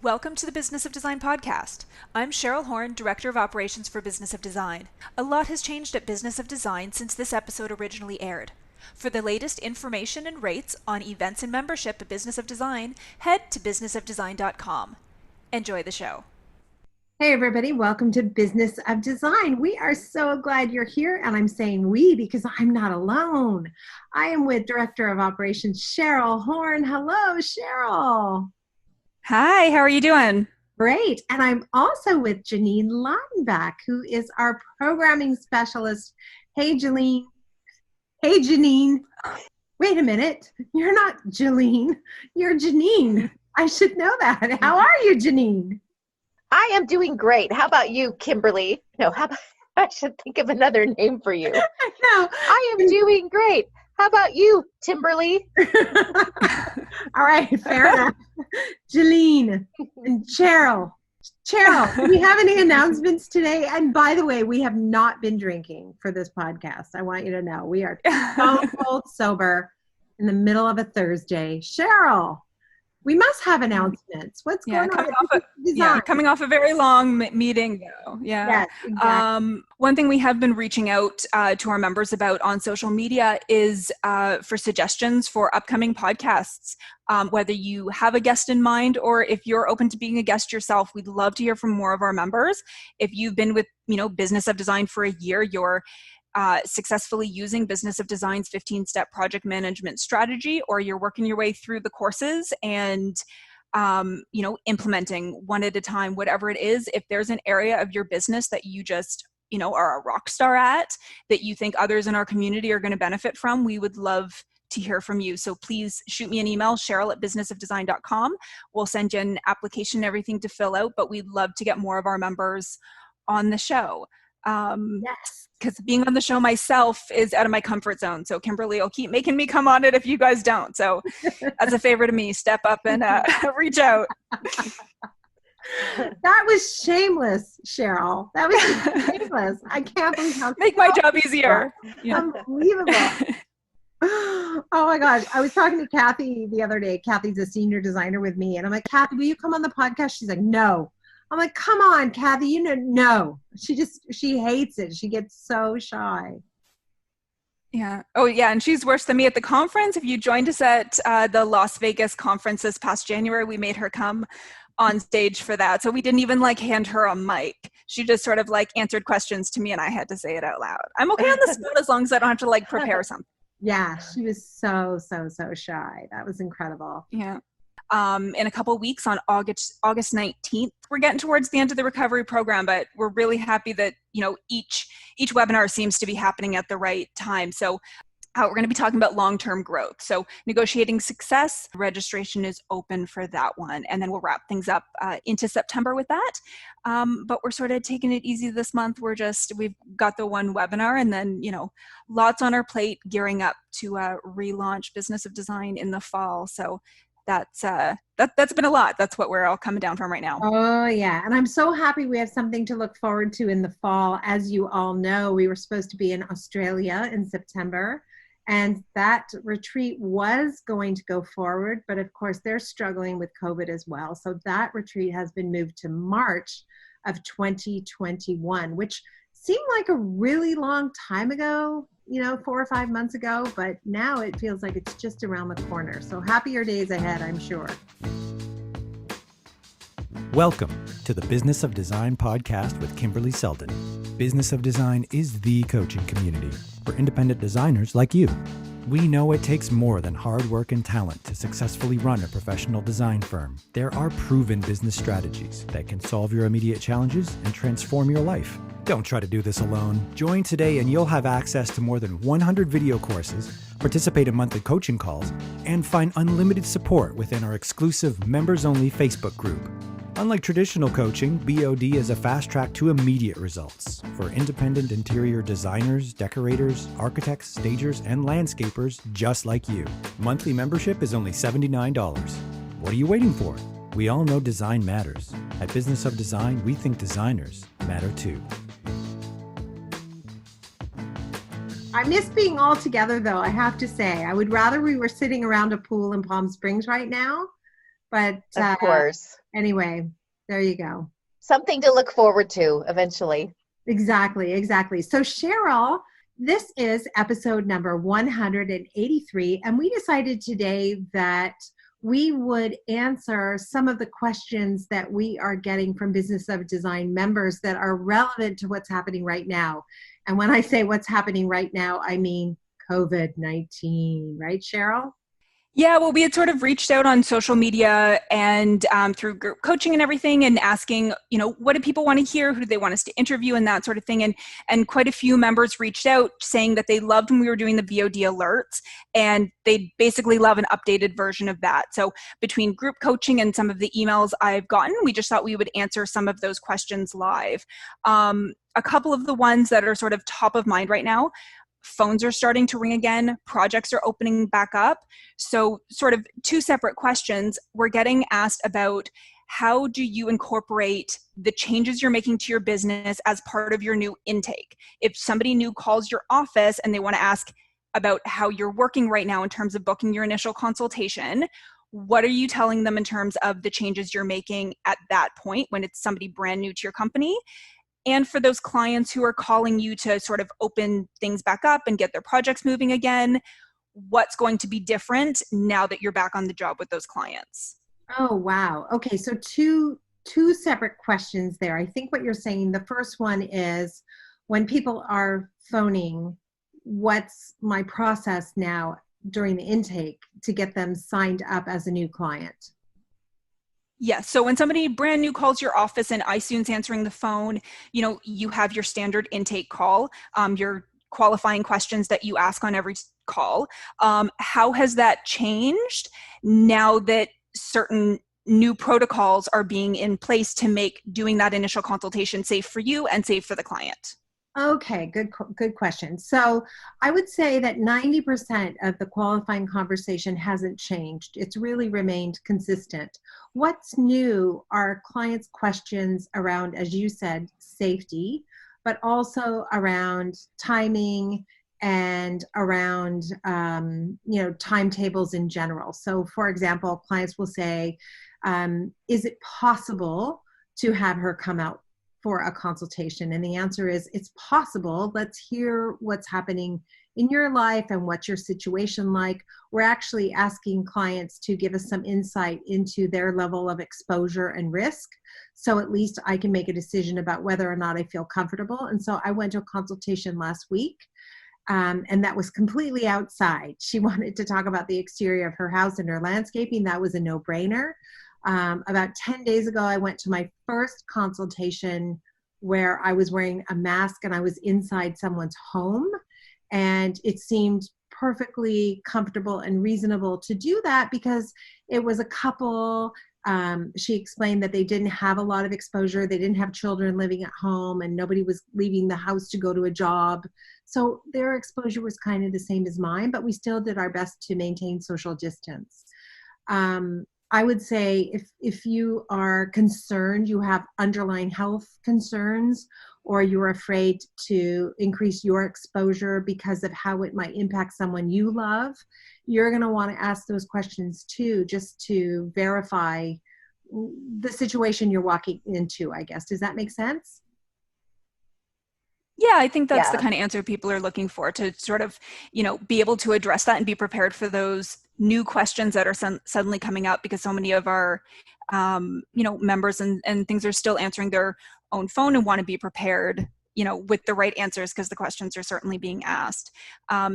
Welcome to the Business of Design podcast. I'm Cheryl Horne, Director of Operations for Business of Design. A lot has changed at Business of Design since this episode originally aired. For the latest information and rates on events and membership at Business of Design, head to businessofdesign.com. Enjoy the show. Hey everybody, welcome to Business of Design. We are so glad you're here, and I'm saying we because I'm not alone. I am with Director of Operations Cheryl Horne. Hello, Cheryl. Hi, how are you doing? Great. And I'm also with Janeen Laudenback, who is our programming specialist. Hey, Janeen. Hey, Janeen. Wait a minute. You're not Janeen. You're Janeen. I should know that. How are you, Janeen? I am doing great. How about you, Kimberly? No, how about, I should think of another name for you. I know. I am doing great. How about you, Timberly? All right, fair enough. Janeen and Cheryl. Cheryl, we have any announcements today? And by the way, we have not been drinking for this podcast. I want you to know we are so cold sober in the middle of a Thursday. Cheryl, we must have announcements. What's going on? Coming off a very long meeting though. Yeah. Yes, exactly. One thing we have been reaching out to our members about on social media is for suggestions for upcoming podcasts. Whether you have a guest in mind or if you're open to being a guest yourself, we'd love to hear from more of our members. If you've been with, Business of Design for a year, you're successfully using Business of Design's 15-step project management strategy, or you're working your way through the courses and implementing one at a time, whatever it is. If there's an area of your business that you just are a rock star at, that you think others in our community are going to benefit from, we would love to hear from you. So please shoot me an email, cheryl@businessofdesign.com. We'll send you an application and everything to fill out, but we'd love to get more of our members on the show. Yes. Because being on the show myself is out of my comfort zone. So Kimberly will keep making me come on it if you guys don't. So as a favor to me, step up and reach out. That was shameless, Cheryl. That was shameless. I can't believe how make my job easier. Yeah. Unbelievable. Oh my gosh. I was talking to Kathy the other day. Kathy's a senior designer with me. And I'm like, Kathy, will you come on the podcast? She's like, no. I'm like, come on, Kathy, no. She hates it. She gets so shy. Yeah. Oh, yeah. And she's worse than me at the conference. If you joined us at the Las Vegas conference this past January, we made her come on stage for that. So we didn't even hand her a mic. She just sort of answered questions to me and I had to say it out loud. I'm okay on the spot as long as I don't have to prepare something. Yeah. She was so shy. That was incredible. Yeah. In a couple of weeks on August 19th. We're getting towards the end of the recovery program, but we're really happy that, each webinar seems to be happening at the right time. So we're going to be talking about long-term growth. So negotiating success, registration is open for that one. And then we'll wrap things up into September with that. But we're sort of taking it easy this month. We've got the one webinar and then, lots on our plate gearing up to relaunch Business of Design in the fall. So that's been a lot. That's what we're all coming down from right now. Oh yeah. And I'm so happy we have something to look forward to in the fall. As you all know, we were supposed to be in Australia in September and that retreat was going to go forward, but of course they're struggling with COVID as well. So that retreat has been moved to March of 2021, which seemed like a really long time ago, 4 or 5 months ago, but now it feels like it's just around the corner. So happier days ahead, I'm sure. Welcome to the Business of Design podcast with Kimberley Seldon. Business of Design is the coaching community for independent designers like you. We know it takes more than hard work and talent to successfully run a professional design firm. There are proven business strategies that can solve your immediate challenges and transform your life. Don't try to do this alone. Join today and you'll have access to more than 100 video courses, participate in monthly coaching calls, and find unlimited support within our exclusive members-only Facebook group. Unlike traditional coaching, BOD is a fast track to immediate results for independent interior designers, decorators, architects, stagers, and landscapers just like you. Monthly membership is only $79. What are you waiting for? We all know design matters. At Business of Design, we think designers matter too. I miss being all together though, I have to say. I would rather we were sitting around a pool in Palm Springs right now. But Of course. anyway, there you go. Something to look forward to eventually. Exactly. So Cheryl, this is episode number 183, and we decided today that we would answer some of the questions that we are getting from Business of Design members that are relevant to what's happening right now. And when I say what's happening right now, I mean COVID-19, right, Cheryl? Yeah, well, we had sort of reached out on social media and through group coaching and everything, and asking, what do people want to hear? Who do they want us to interview, and that sort of thing. And quite a few members reached out saying that they loved when we were doing the VOD alerts, and they basically love an updated version of that. So between group coaching and some of the emails I've gotten, we just thought we would answer some of those questions live. A couple of the ones that are sort of top of mind right now: phones are starting to ring again, projects are opening back up. So sort of two separate questions. We're getting asked about, how do you incorporate the changes you're making to your business as part of your new intake? If somebody new calls your office and they want to ask about how you're working right now in terms of booking your initial consultation, what are you telling them in terms of the changes you're making at that point when it's somebody brand new to your company? And for those clients who are calling you to sort of open things back up and get their projects moving again, what's going to be different now that you're back on the job with those clients? Oh, wow. Okay, so two separate questions there. I think what you're saying, the first one is, when people are phoning, what's my process now during the intake to get them signed up as a new client? Yes. So when somebody brand new calls your office and iSoon's answering the phone, you have your standard intake call, your qualifying questions that you ask on every call. How has that changed now that certain new protocols are being in place to make doing that initial consultation safe for you and safe for the client? Okay, good question. So I would say that 90% of the qualifying conversation hasn't changed. It's really remained consistent. What's new are clients' questions around, as you said, safety, but also around timing and around, timetables in general. So for example, clients will say, is it possible to have her come out for a consultation? And the answer is, it's possible. Let's hear what's happening in your life and what's your situation like. We're actually asking clients to give us some insight into their level of exposure and risk, so at least I can make a decision about whether or not I feel comfortable. And so I went to a consultation last week, and that was completely outside. She wanted to talk about the exterior of her house and her landscaping. That was a no-brainer. About 10 days ago, I went to my first consultation where I was wearing a mask and I was inside someone's home, and it seemed perfectly comfortable and reasonable to do that because it was a couple. She explained that they didn't have a lot of exposure. They didn't have children living at home, and nobody was leaving the house to go to a job. So their exposure was kind of the same as mine, but we still did our best to maintain social distance. I would say if you are concerned, you have underlying health concerns, or you're afraid to increase your exposure because of how it might impact someone you love, you're going to want to ask those questions too, just to verify the situation you're walking into, I guess. Does that make sense? Yeah, I think that's the Yeah. kind of answer people are looking for, to sort of, be able to address that and be prepared for those new questions that are suddenly coming up, because so many of our, members and things are still answering their own phone and want to be prepared, with the right answers, because the questions are certainly being asked.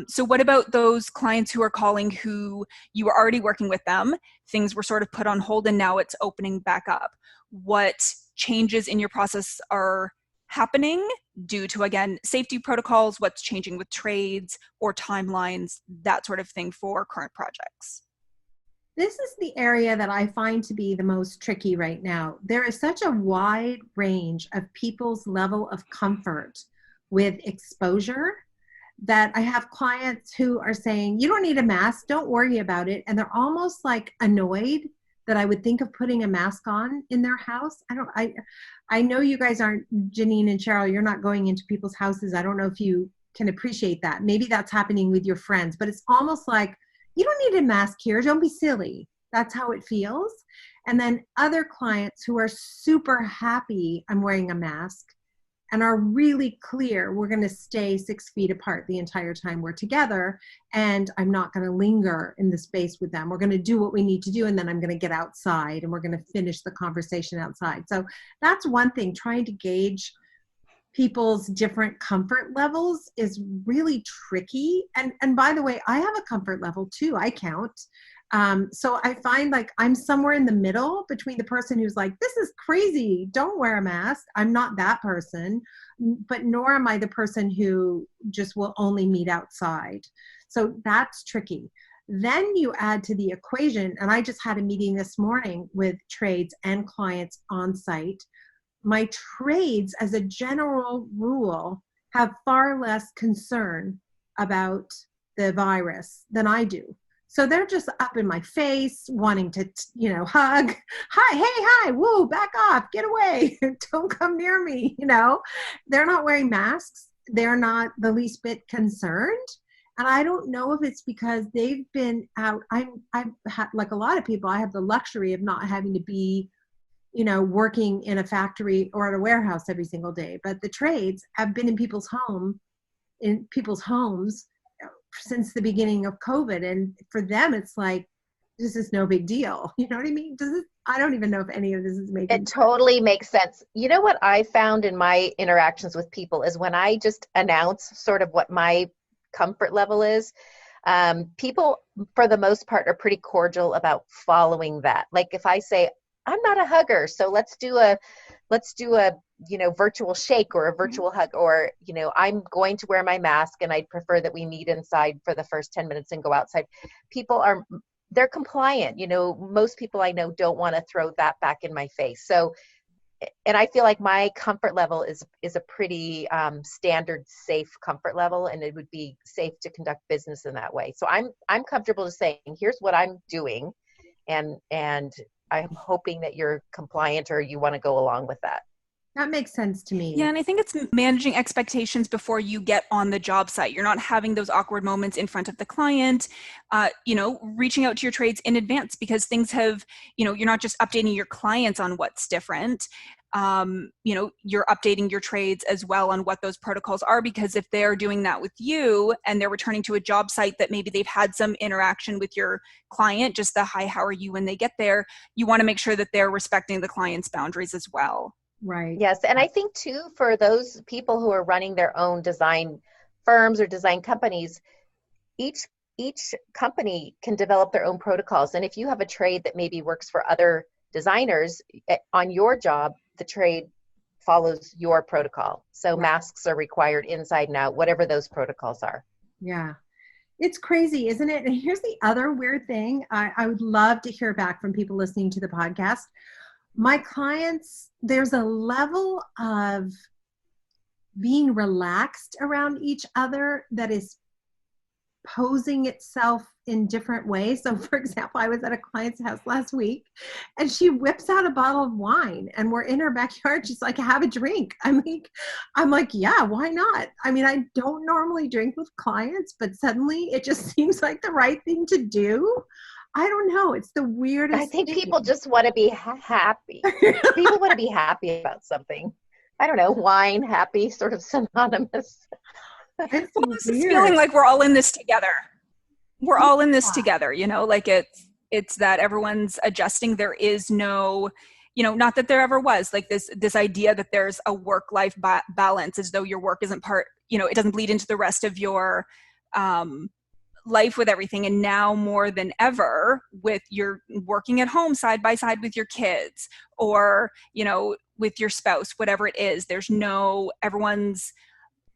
So what about those clients who are calling who you were already working with them, things were sort of put on hold and now it's opening back up? What changes in your process are happening due to, again, safety protocols, what's changing with trades or timelines, that sort of thing for current projects? This is the area that I find to be the most tricky right now. There is such a wide range of people's level of comfort with exposure that I have clients who are saying, you don't need a mask, don't worry about it. And they're almost like annoyed that I would think of putting a mask on in their house. I know you guys aren't, Janeen and Cheryl, you're not going into people's houses. I don't know if you can appreciate that. Maybe that's happening with your friends, but it's almost like, you don't need a mask here. Don't be silly. That's how it feels. And then other clients who are super happy I'm wearing a mask and are really clear we're going to stay 6 feet apart the entire time we're together, and I'm not going to linger in the space with them. We're going to do what we need to do, and then I'm going to get outside and we're going to finish the conversation outside. So that's one thing, trying to gauge people's different comfort levels is really tricky. And by the way, I have a comfort level too. I count. So I find like I'm somewhere in the middle between the person who's like, this is crazy, don't wear a mask. I'm not that person, but nor am I the person who just will only meet outside. So that's tricky. Then you add to the equation, and I just had a meeting this morning with trades and clients on site. My trades, as a general rule, have far less concern about the virus than I do. So they're just up in my face, wanting to, hug. Hi, hey, hi, woo, back off, get away, don't come near me, They're not wearing masks. They're not the least bit concerned. And I don't know if it's because they've been out. I've had, like a lot of people, I have the luxury of not having to be, working in a factory or at a warehouse every single day. But the trades have been in people's homes since the beginning of COVID. And for them, it's like, this is no big deal. You know what I mean? I don't even know if any of this is making sense. It totally makes sense. You know what I found in my interactions with people is when I just announce sort of what my comfort level is, people, for the most part, are pretty cordial about following that. Like if I say, I'm not a hugger, so let's do a virtual shake or a virtual hug, or I'm going to wear my mask and I'd prefer that we meet inside for the first 10 minutes and go outside. They're compliant. Most people I know don't want to throw that back in my face. So, and I feel like my comfort level is a pretty standard, safe comfort level, and it would be safe to conduct business in that way. So I'm comfortable to saying, here's what I'm doing, and I'm hoping that you're compliant or you want to go along with that. That makes sense to me. Yeah, and I think it's managing expectations before you get on the job site. You're not having those awkward moments in front of the client, reaching out to your trades in advance, because things have, you're not just updating your clients on what's different. You're updating your trades as well on what those protocols are, because if they're doing that with you and they're returning to a job site that maybe they've had some interaction with your client, just the hi, how are you when they get there, you want to make sure that they're respecting the client's boundaries as well. Right. Yes. And I think too, for those people who are running their own design firms or design companies, each company can develop their own protocols. And if you have a trade that maybe works for other designers, on your job, the trade follows your protocol. So masks are required inside and out, whatever those protocols are. Yeah. It's crazy, isn't it? And here's the other weird thing. I would love to hear back from people listening to the podcast. My clients, there's a level of being relaxed around each other that is posing itself in different ways. So for example, I was at a client's house last week and she whips out a bottle of wine and we're in her backyard. She's like, have a drink. I'm like, yeah, why not? I mean, I don't normally drink with clients, but suddenly it just seems like the right thing to do. I don't know. It's the weirdest I think thing. people just want to be happy. People want to be happy about something. I don't know, wine, happy, sort of synonymous. It's Well, this weird. is feeling like we're all in this together. We're all in this together, like it's that everyone's adjusting. There is no, not that there ever was like this idea that there's a work-life balance, as though your work isn't part, it doesn't bleed into the rest of your life with everything. And now more than ever, with your working at home side by side with your kids or, with your spouse, whatever it is, everyone's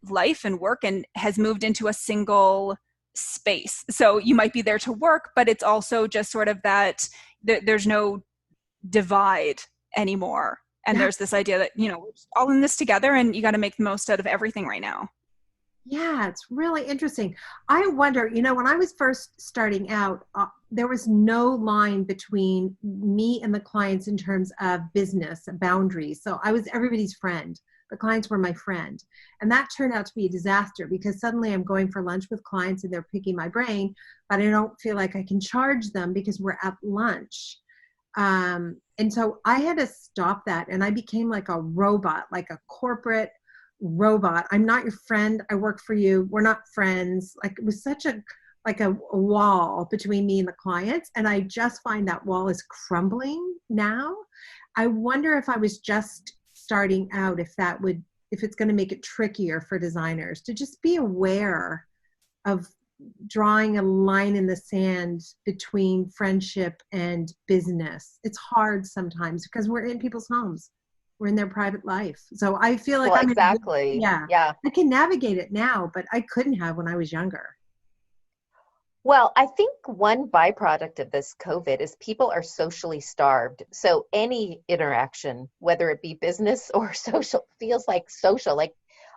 life and work and has moved into a single space. So you might be there to work, but it's also just sort of that there's no divide anymore. And there's this idea that, we're all in this together and you got to make the most out of everything right now. Yeah, it's really interesting. I wonder, when I was first starting out, there was no line between me and the clients in terms of business boundaries. So I was everybody's friend. The clients were my friend. And that turned out to be a disaster because suddenly I'm going for lunch with clients and they're picking my brain, but I don't feel like I can charge them because we're at lunch. And so I had to stop that, and I became like a robot, like a corporate robot. I'm not your friend. I work for you. We're not friends. Like, it was such a wall between me and the clients. And I just find that wall is crumbling now. I wonder if I was just starting out, if it's going to make it trickier for designers to just be aware of drawing a line in the sand between friendship and business. It's hard sometimes because we're in people's homes. We're in their private life. So I feel like exactly. I can navigate it now, but I couldn't have when I was younger. Well, I think one byproduct of this COVID is people are socially starved. So any interaction, whether it be business or social, feels like social. Like,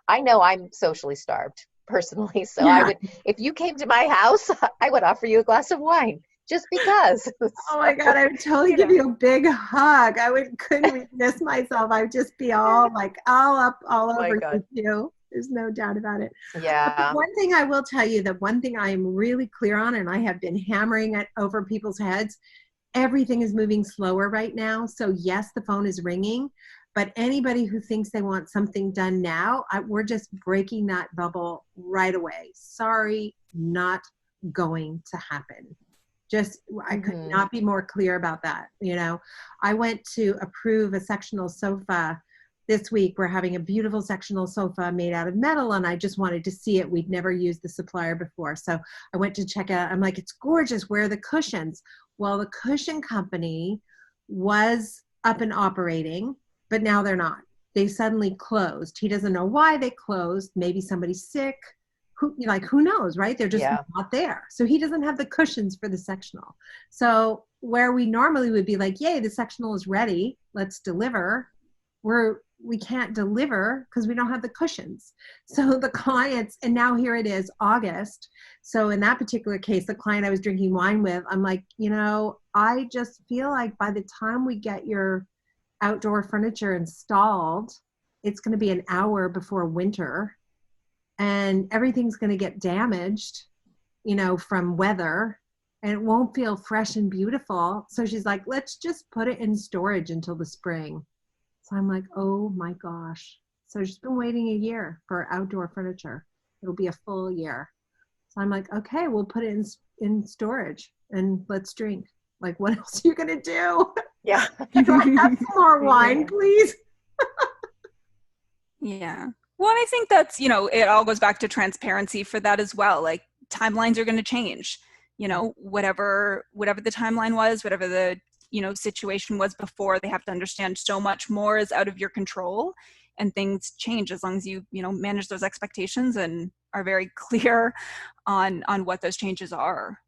I know I'm socially starved personally. So I would, if you came to my house, I would offer you a glass of wine just because. Oh my God, I would totally give you a big hug. Couldn't resist myself. I would just be all over you too. There's no doubt about it. Yeah. One thing I will tell you, that one thing I'm really clear on, and I have been hammering it over people's heads, everything is moving slower right now. So yes, the phone is ringing, but anybody who thinks they want something done now, we're just breaking that bubble right away. Sorry, not going to happen. I could not be more clear about that. I went to approve a sectional sofa this week. We're having a beautiful sectional sofa made out of metal, and I just wanted to see it. We'd never used the supplier before. So I went to check it out. I'm like, it's gorgeous. Where are the cushions? Well, the cushion company was up and operating, but now they're not. They suddenly closed. He doesn't know why they closed. Maybe somebody's sick. Who knows, right? They're just not there. So he doesn't have the cushions for the sectional. So where we normally would be like, yay, the sectional is ready, let's deliver, we can't deliver because we don't have the cushions. So the clients, and now here it is, August. So in that particular case, the client I was drinking wine with, I'm like, I just feel like by the time we get your outdoor furniture installed, it's going to be an hour before winter, and everything's going to get damaged, from weather, and it won't feel fresh and beautiful. So she's like, let's just put it in storage until the spring. So I'm like, oh my gosh. So she's been waiting a year for outdoor furniture. It'll be a full year. So I'm like, okay, we'll put it in storage and let's drink. Like, what else are you going to do? Yeah. Can I have some more wine, please? Yeah. Well, and I think that's, it all goes back to transparency for that as well. Like, timelines are going to change, whatever the timeline was, whatever the, situation was before, they have to understand so much more is out of your control, and things change as long as you, manage those expectations and are very clear on what those changes are.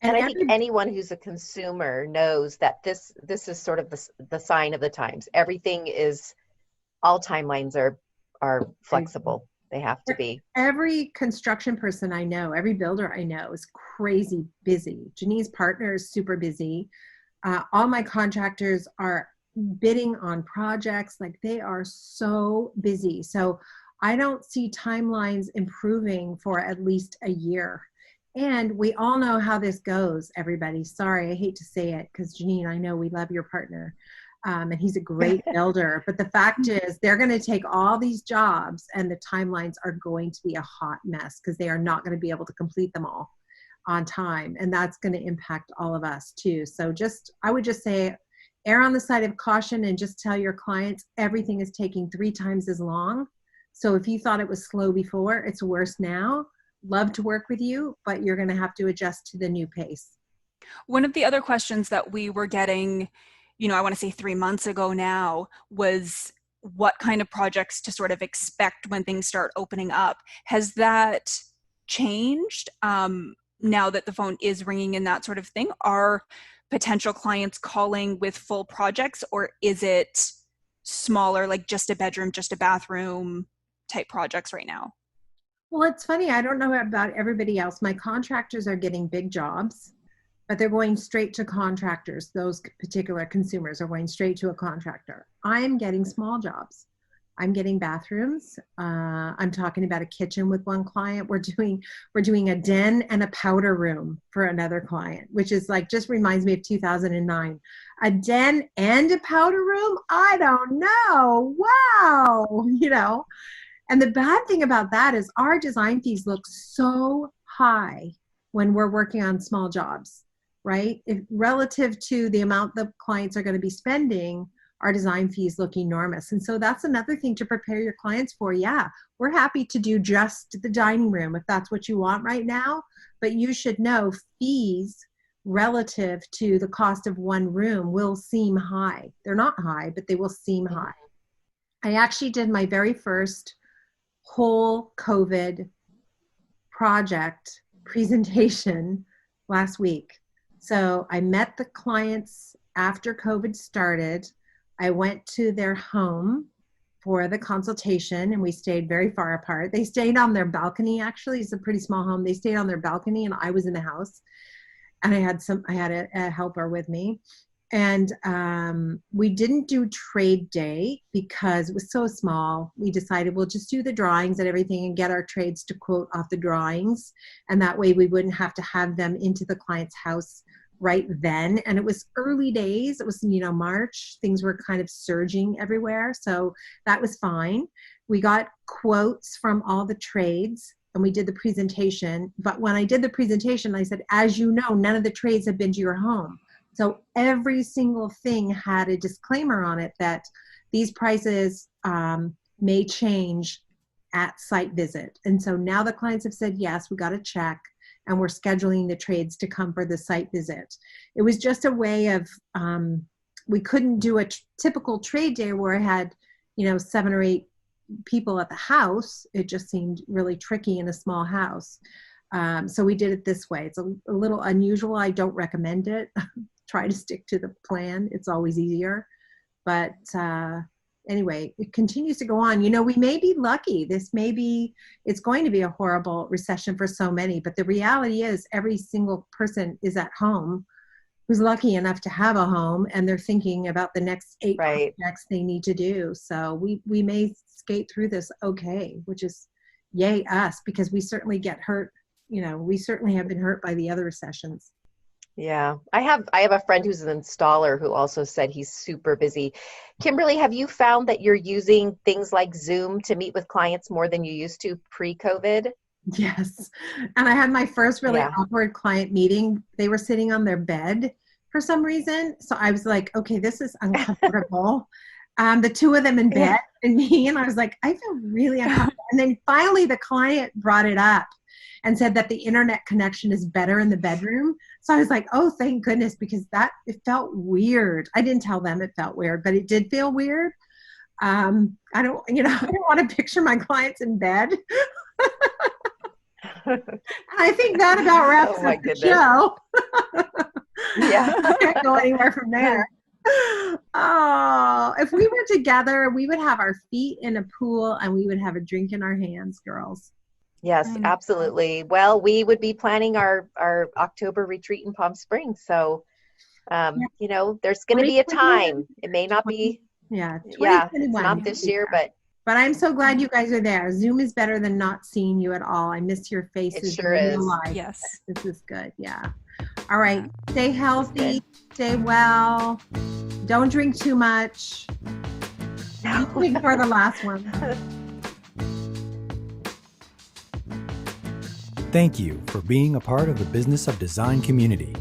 And I think anyone who's a consumer knows that this is sort of the sign of the times. All timelines are flexible. They have to be. Every construction person I know, every builder I know is crazy busy. Janeen's partner is super busy. All my contractors are bidding on projects. Like, they are so busy. So I don't see timelines improving for at least a year. And we all know how this goes, everybody. Sorry, I hate to say it, because Janeen, I know we love your partner. And he's a great builder. But the fact is, they're going to take all these jobs, and the timelines are going to be a hot mess because they are not going to be able to complete them all on time. And that's going to impact all of us too. So I would just say, err on the side of caution and just tell your clients everything is taking 3 times as long. So if you thought it was slow before, it's worse now. Love to work with you, but you're going to have to adjust to the new pace. One of the other questions that we were getting, I want to say 3 months ago now, was what kind of projects to sort of expect when things start opening up. Has that changed now that the phone is ringing and that sort of thing? Are potential clients calling with full projects, or is it smaller, like just a bedroom, just a bathroom type projects right now? Well, it's funny. I don't know about everybody else. My contractors are getting big jobs, but they're going straight to contractors. Those particular consumers are going straight to a contractor. I'm getting small jobs. I'm getting bathrooms. I'm talking about a kitchen with one client. We're doing a den and a powder room for another client, which is like, just reminds me of 2009. A den and a powder room? I don't know. Wow. You know, and the bad thing about that is our design fees look so high when we're working on small jobs, right? If relative to the amount the clients are going to be spending, our design fees look enormous. And so that's another thing to prepare your clients for. Yeah, we're happy to do just the dining room if that's what you want right now, but you should know fees relative to the cost of one room will seem high. They're not high, but they will seem high. I actually did my very first whole COVID project presentation last week. So I met the clients after COVID started. I went to their home for the consultation, and we stayed very far apart. They stayed on their balcony, actually. It's a pretty small home. They stayed on their balcony, and I was in the house. And I had a helper with me. And we didn't do trade day because it was so small. We decided we'll just do the drawings and everything and get our trades to quote off the drawings. And that way we wouldn't have to have them into the client's house right then. And it was early days. It was, March. Things were kind of surging everywhere. So that was fine. We got quotes from all the trades and we did the presentation. But when I did the presentation, I said, as you know, none of the trades have been to your home. So every single thing had a disclaimer on it that these prices may change at site visit. And so now the clients have said, yes, we got a check and we're scheduling the trades to come for the site visit. It was just a way of, we couldn't do a typical trade day where I had, 7 or 8 people at the house. It just seemed really tricky in a small house. So we did it this way. It's a little unusual. I don't recommend it. Try to stick to the plan. It's always easier. But anyway, it continues to go on. We may be lucky. It's going to be a horrible recession for so many. But the reality is every single person is at home who's lucky enough to have a home, and they're thinking about the next 8 projects they need to do. So we may skate through this okay, which is yay us, because we certainly get hurt. We certainly have been hurt by the other recessions. Yeah, I have a friend who's an installer who also said he's super busy. Kimberly, have you found that you're using things like Zoom to meet with clients more than you used to pre-COVID? Yes. And I had my first really awkward client meeting. They were sitting on their bed for some reason. So I was like, okay, this is uncomfortable. The two of them in bed and me, and I was like, I feel really uncomfortable. And then finally the client brought it up and said that the internet connection is better in the bedroom. So I was like, oh, thank goodness, because it felt weird. I didn't tell them it felt weird, but it did feel weird. I don't want to picture my clients in bed. And I think that about wraps up the show. Yeah. I can't go anywhere from there. Oh, if we were together, we would have our feet in a pool and we would have a drink in our hands, girls. Yes, absolutely. Well, we would be planning our October retreat in Palm Springs. So, there's going to be a time. It may not be. It's not this year, but I'm so glad you guys are there. Zoom is better than not seeing you at all. I miss your faces. It sure is. Life. Yes. This is good. Yeah. All right. Stay healthy. Stay well. Don't drink too much. Ignore the last one. Thank you for being a part of the Business of Design community.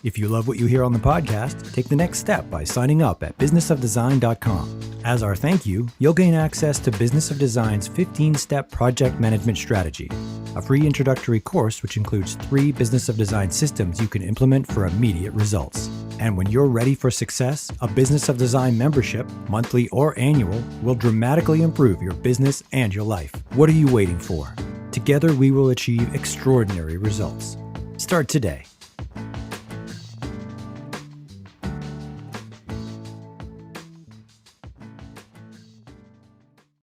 If you love what you hear on the podcast, take the next step by signing up at businessofdesign.com. As our thank you, you'll gain access to Business of Design's 15-step project management strategy, a free introductory course which includes 3 Business of Design systems you can implement for immediate results. And when you're ready for success, a Business of Design membership, monthly or annual, will dramatically improve your business and your life. What are you waiting for? Together we will achieve extraordinary results. Start today.